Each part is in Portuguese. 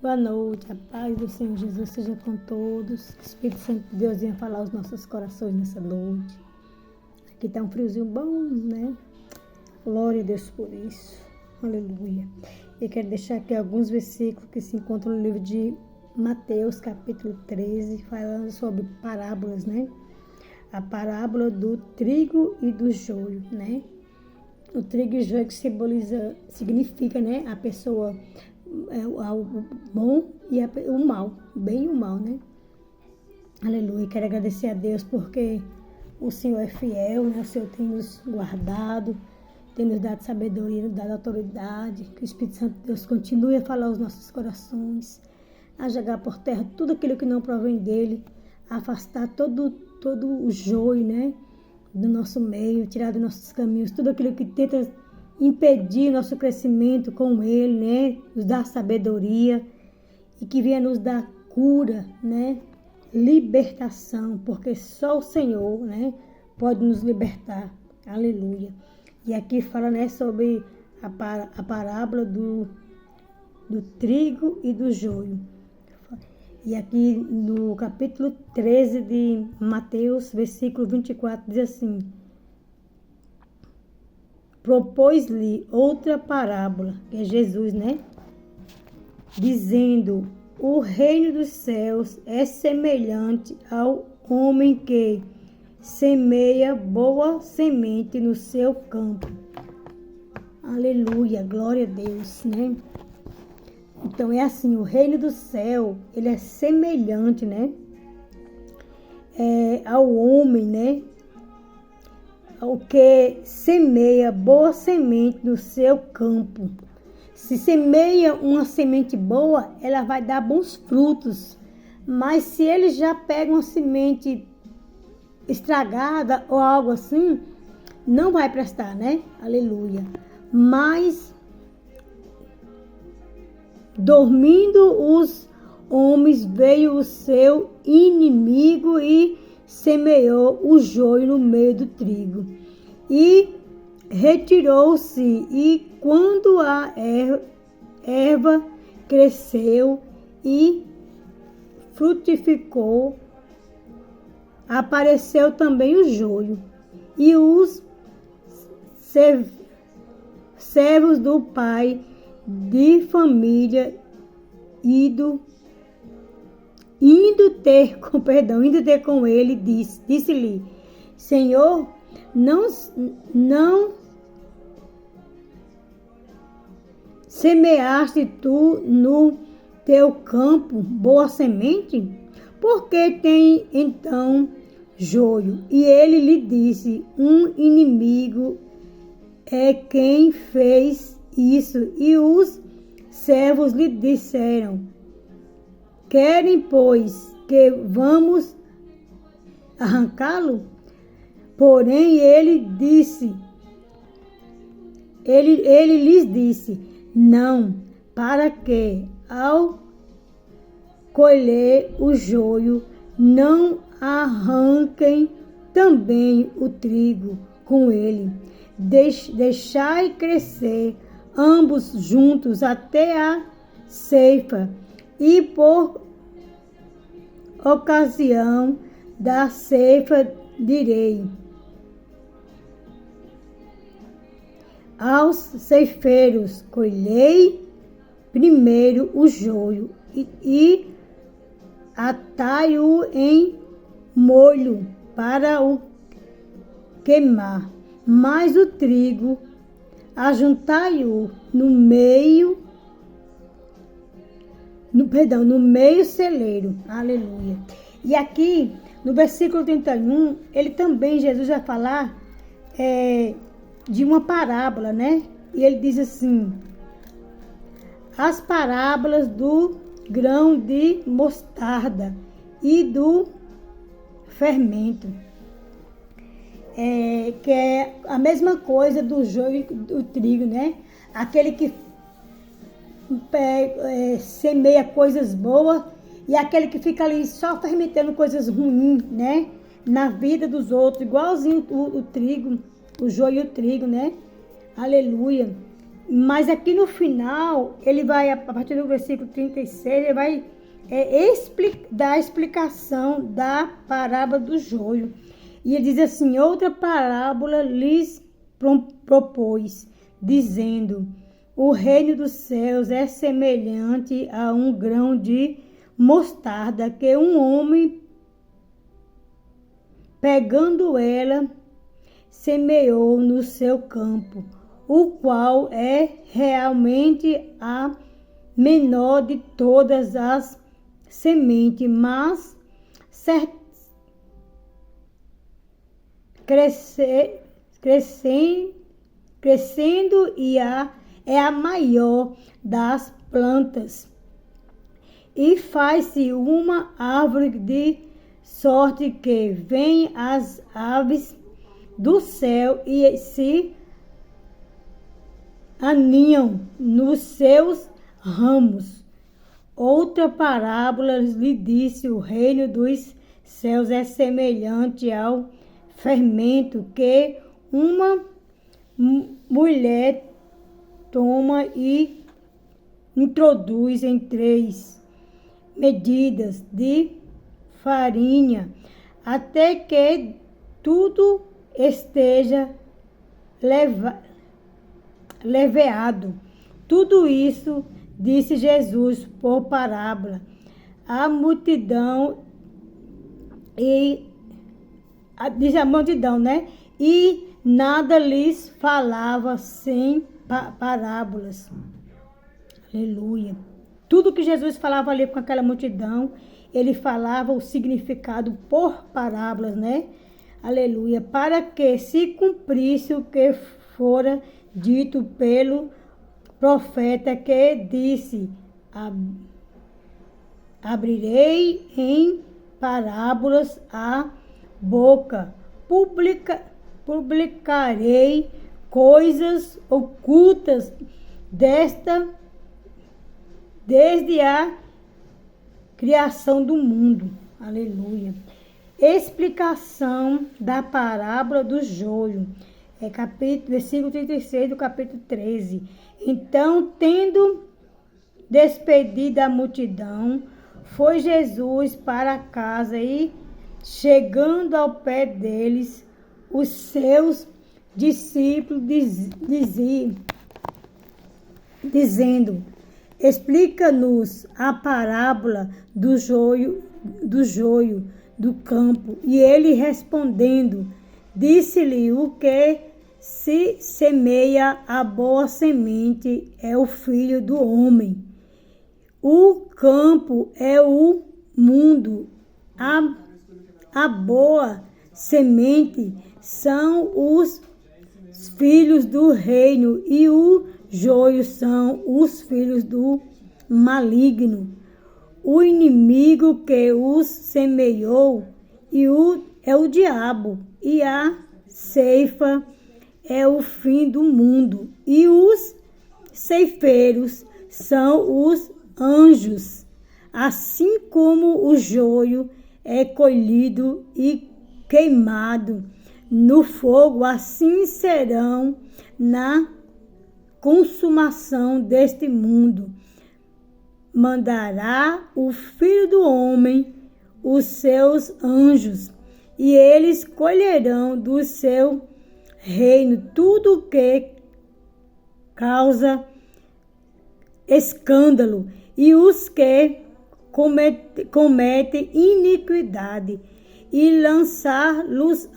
Boa noite, a paz do Senhor Jesus seja com todos. O Espírito Santo de Deus venha falar aos nossos corações nessa noite. Aqui está um friozinho bom, né? Glória a Deus por isso. Aleluia. Eu quero deixar aqui alguns versículos que se encontram no livro de Mateus, capítulo 13, falando sobre parábolas, né? A parábola do trigo e do joio, né? O trigo e o joio que significa, né? A pessoa, o bom e o mal, o bem e o mal, né? Aleluia. Quero agradecer a Deus porque o Senhor é fiel, né? O Senhor tem nos guardado, tem nos dado sabedoria, nos dado autoridade. Que o Espírito Santo de Deus continue a falar aos nossos corações, a jogar por terra tudo aquilo que não provém dele, a afastar todo o joio, né? Do nosso meio, tirar dos nossos caminhos, tudo aquilo que tenta impedir nosso crescimento com ele, né? Nos dar sabedoria e que venha nos dar cura, né? Libertação, porque só o Senhor, né? Pode nos libertar. Aleluia. E aqui fala, né? Sobre a parábola do trigo e do joio. E aqui no capítulo 13 de Mateus, versículo 24, diz assim: propôs-lhe outra parábola, que é Jesus, né? Dizendo: o reino dos céus é semelhante ao homem que semeia boa semente no seu campo. Aleluia, glória a Deus, né? Então é assim, o reino do céu, ele é semelhante, né? Ao homem, né? Ao que semeia boa semente no seu campo. Se semeia uma semente boa, ela vai dar bons frutos. Mas se ele já pega uma semente estragada ou algo assim, não vai prestar, né? Aleluia. Mas dormindo os homens, veio o seu inimigo e semeou o joio no meio do trigo. E retirou-se, e quando a erva cresceu e frutificou, apareceu também o joio. E os servos do pai de família indo ter com ele, disse-lhe: Senhor, não semeaste tu no teu campo boa semente? Por que tem então joio? E ele lhe disse: um inimigo é quem fez isso. E os servos lhe disseram: querem, pois, que vamos arrancá-lo? Porém, ele lhes disse: não, para que, ao colher o joio, não arranquem também o trigo com ele. Deixai crescer ambos juntos até a ceifa, e por ocasião da ceifa direi aos ceifeiros: colhei primeiro o joio e atai-o em molho para o queimar, mas o trigo ajuntai-o no meio celeiro. Aleluia. E aqui, no versículo 31, ele também, Jesus vai falar de uma parábola, né? E ele diz assim: as parábolas do grão de mostarda e do fermento. Que é a mesma coisa do joio e do trigo, né? Aquele que semeia coisas boas e aquele que fica ali só fermentando coisas ruins, né? Na vida dos outros, igualzinho o trigo, o joio e o trigo, né? Aleluia. Mas aqui no final, ele vai, a partir do versículo 36, ele vai dar a explicação da parábola do joio. E ele diz assim: outra parábola lhes propôs, dizendo: o reino dos céus é semelhante a um grão de mostarda que um homem, pegando ela, semeou no seu campo, o qual é realmente a menor de todas as sementes, mas crescendo e é a maior das plantas, e faz-se uma árvore de sorte que vêm as aves do céu e se aninham nos seus ramos. Outra parábola lhe disse: o reino dos céus é semelhante ao fermento que uma mulher toma e introduz em 3 medidas de farinha, até que tudo esteja leveado. Tudo isso disse Jesus por parábola. A multidão diz a multidão, né? E nada lhes falava sem parábolas. Aleluia. Tudo que Jesus falava ali com aquela multidão, ele falava o significado por parábolas, né? Aleluia. Para que se cumprisse o que fora dito pelo profeta, que disse: abrirei em parábolas a boca, publicarei coisas ocultas desde a criação do mundo. Aleluia. Explicação da parábola do joio. Versículo 36 do capítulo 13. Então, tendo despedido a multidão, foi Jesus para casa e, chegando ao pé deles, os seus discípulos dizendo: explica-nos a parábola do joio do campo. E ele, respondendo, disse-lhe: o que se semeia a boa semente é o Filho do Homem. O campo é o mundo. A boa semente são os filhos do reino, e o joio são os filhos do maligno. O inimigo que os semeou é o diabo, e a ceifa é o fim do mundo, e os ceifeiros são os anjos. Assim como o joio é colhido e queimado no fogo, assim serão na consumação deste mundo. Mandará o Filho do Homem os seus anjos, e eles colherão do seu reino tudo que causa escândalo e os que cometem iniquidade, e lançar-los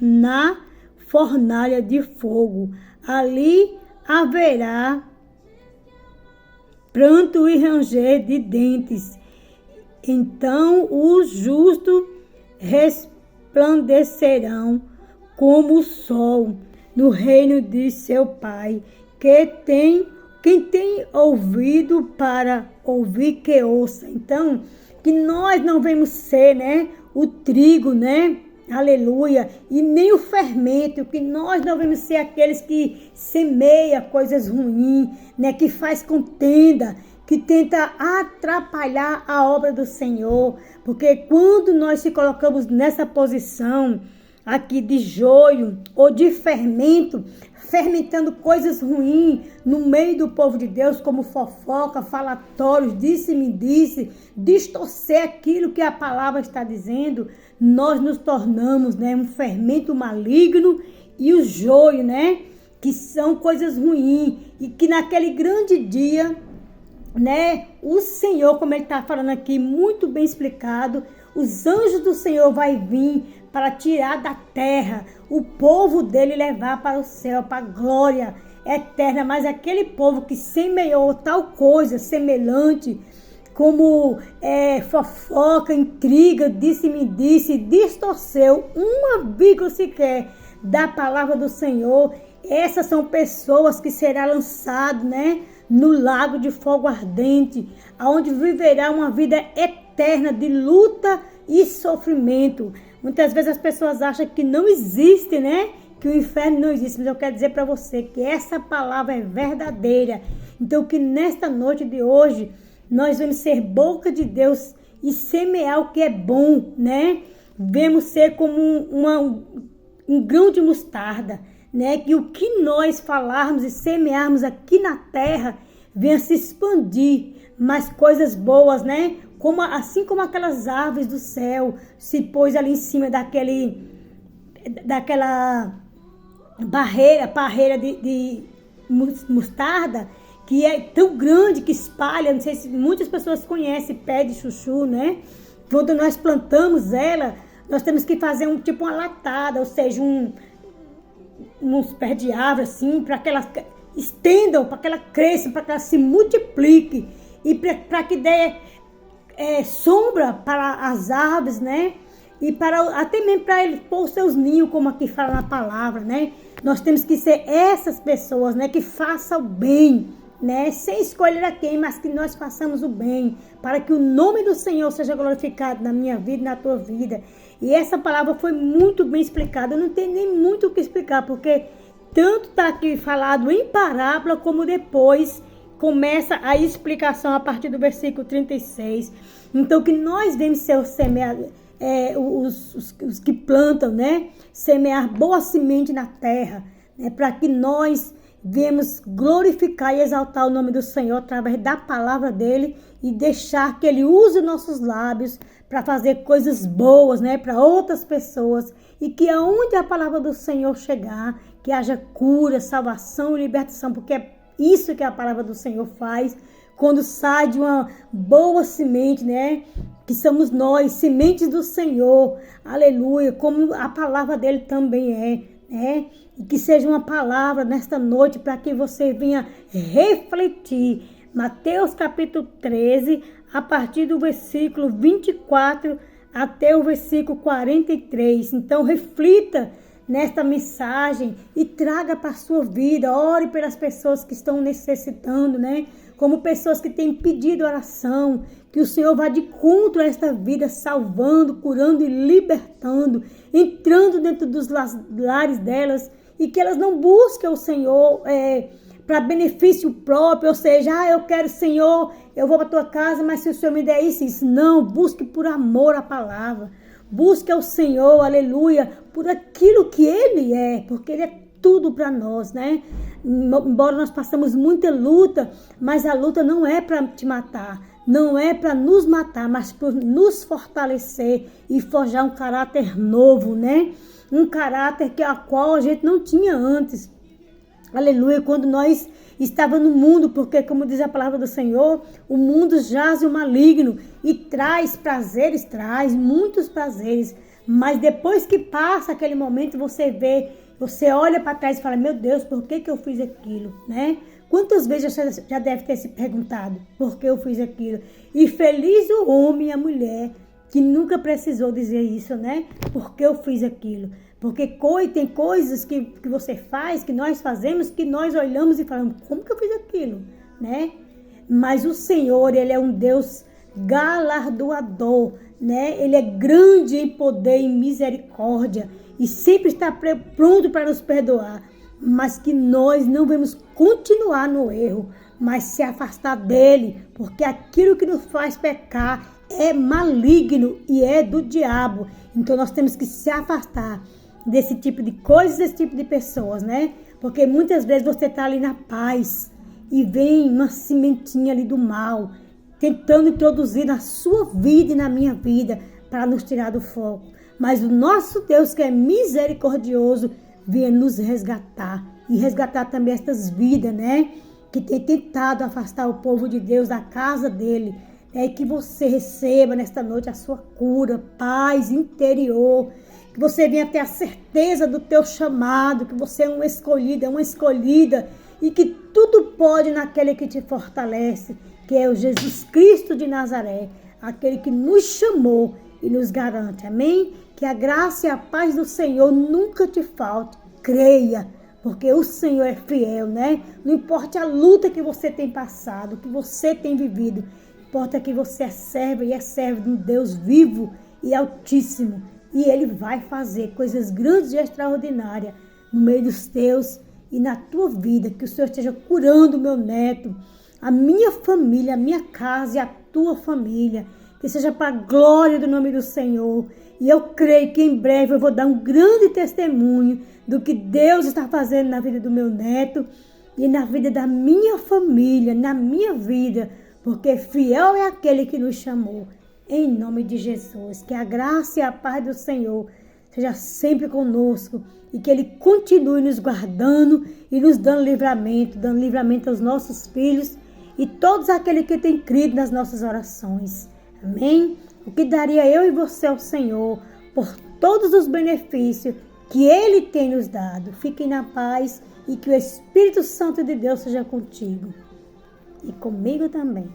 na fornalha de fogo. Ali haverá pranto e ranger de dentes. Então os justos resplandecerão como o sol no reino de seu Pai. Quem tem ouvido para ouvir, que ouça. Então, que nós não vamos ser, né, o trigo, né? Aleluia. E nem o fermento, que nós não vamos ser aqueles que semeia coisas ruins, né, que faz contenda, que tenta atrapalhar a obra do Senhor. Porque quando nós se colocamos nessa posição, aqui de joio ou de fermento, fermentando coisas ruins no meio do povo de Deus, como fofoca, falatórios, disse-me-disse, distorcer aquilo que a palavra está dizendo, nós nos tornamos, né, um fermento maligno e o joio, né, que são coisas ruins e que naquele grande dia, né, o Senhor, como ele está falando aqui, muito bem explicado, os anjos do Senhor vai vir para tirar da terra o povo dele e levar para o céu, para a glória eterna. Mas aquele povo que semeou tal coisa semelhante, como fofoca, intriga, disse-me-disse, distorceu uma vírgula sequer da palavra do Senhor, essas são pessoas que serão lançadas, né, no lago de fogo ardente, onde viverá uma vida eterna de luta e sofrimento. Muitas vezes as pessoas acham que não existe, né? Que o inferno não existe, mas eu quero dizer para você que essa palavra é verdadeira. Então que nesta noite de hoje nós vamos ser boca de Deus e semear o que é bom, né? Vamos ser como um grão de mostarda, né? Que o que nós falarmos e semearmos aqui na terra venha se expandir, mas coisas boas, né? Assim como aquelas árvores do céu se pôs ali em cima daquela barreira de mostarda, que é tão grande que espalha, não sei se muitas pessoas conhecem pé de chuchu, né? Quando nós plantamos ela, nós temos que fazer uma latada, ou seja, uns pés de árvore assim, para que elas estendam, para que ela cresça, para que ela se multiplique e para que dê sombra para as árvores, né? E até mesmo para eles pôr seus ninhos, como aqui fala na palavra, né? Nós temos que ser essas pessoas, né? Que façam o bem, né? Sem escolher a quem, mas que nós façamos o bem, para que o nome do Senhor seja glorificado na minha vida e na tua vida. E essa palavra foi muito bem explicada. Eu não tenho nem muito o que explicar, porque tanto está aqui falado em parábola, como depois começa a explicação a partir do versículo 36. Então, que nós devemos ser os que plantam, né? Semear boa semente na terra, né? Para que nós venhamos glorificar e exaltar o nome do Senhor através da palavra dele e deixar que ele use nossos lábios para fazer coisas boas, né? Para outras pessoas, e que aonde a palavra do Senhor chegar, que haja cura, salvação e libertação, porque é isso que a palavra do Senhor faz quando sai de uma boa semente, né? Que somos nós, sementes do Senhor, aleluia, como a palavra dele também é, né? E que seja uma palavra nesta noite para que você venha refletir. Mateus capítulo 13, a partir do versículo 24 até o versículo 43. Então reflita nesta mensagem e traga para a sua vida. Ore pelas pessoas que estão necessitando, né? Como pessoas que têm pedido oração, que o Senhor vá de encontro a esta vida, salvando, curando e libertando, entrando dentro dos lares delas, e que elas não busquem o Senhor para benefício próprio, ou seja, eu quero, Senhor, eu vou para a tua casa, mas se o Senhor me der isso, não, busque por amor a palavra. Busque ao Senhor, aleluia, por aquilo que Ele é, porque Ele é tudo para nós, né? Embora nós passamos muita luta, mas a luta não é para te matar, não é para nos matar, mas para nos fortalecer e forjar um caráter novo, né? Um caráter a qual a gente não tinha antes. Aleluia, quando nós estávamos no mundo, porque como diz a palavra do Senhor, o mundo jaz o maligno e traz prazeres, traz muitos prazeres, mas depois que passa aquele momento, você olha para trás e fala, meu Deus, por que eu fiz aquilo, né? Quantas vezes você já deve ter se perguntado por que eu fiz aquilo? E feliz o homem e a mulher que nunca precisou dizer isso, né? Por que eu fiz aquilo? Porque tem coisas que você faz, que nós fazemos, que nós olhamos e falamos, como que eu fiz aquilo, né? Mas o Senhor, Ele é um Deus galardoador, né? Ele é grande em poder e misericórdia e sempre está pronto para nos perdoar. Mas que nós não vamos continuar no erro, mas se afastar dele, porque aquilo que nos faz pecar é maligno e é do diabo. Então nós temos que se afastar. desse tipo de coisas, desse tipo de pessoas, né? Porque muitas vezes você está ali na paz e vem uma sementinha ali do mal, tentando introduzir na sua vida e na minha vida para nos tirar do foco. Mas o nosso Deus, que é misericordioso, venha nos resgatar e resgatar também estas vidas, né? Que tem tentado afastar o povo de Deus da casa dele. É que você receba nesta noite a sua cura, paz interior, que você venha ter a certeza do teu chamado, que você é um escolhido, é uma escolhida, e que tudo pode naquele que te fortalece, que é o Jesus Cristo de Nazaré, aquele que nos chamou e nos garante, amém? Que a graça e a paz do Senhor nunca te falte, creia, porque o Senhor é fiel, né? Não importa a luta que você tem passado, que você tem vivido, importa que você é servo e é servo de um Deus vivo e altíssimo. E Ele vai fazer coisas grandes e extraordinárias no meio dos teus e na tua vida. Que o Senhor esteja curando o meu neto, a minha família, a minha casa e a tua família. Que seja para a glória do nome do Senhor. E eu creio que em breve eu vou dar um grande testemunho do que Deus está fazendo na vida do meu neto e na vida da minha família, na minha vida. Porque fiel é aquele que nos chamou, em nome de Jesus. Que a graça e a paz do Senhor seja sempre conosco e que Ele continue nos guardando e nos dando livramento aos nossos filhos e todos aqueles que têm crido nas nossas orações. Amém? O que daria eu e você ao Senhor por todos os benefícios que Ele tem nos dado. Fiquem na paz e que o Espírito Santo de Deus seja contigo. E comigo também.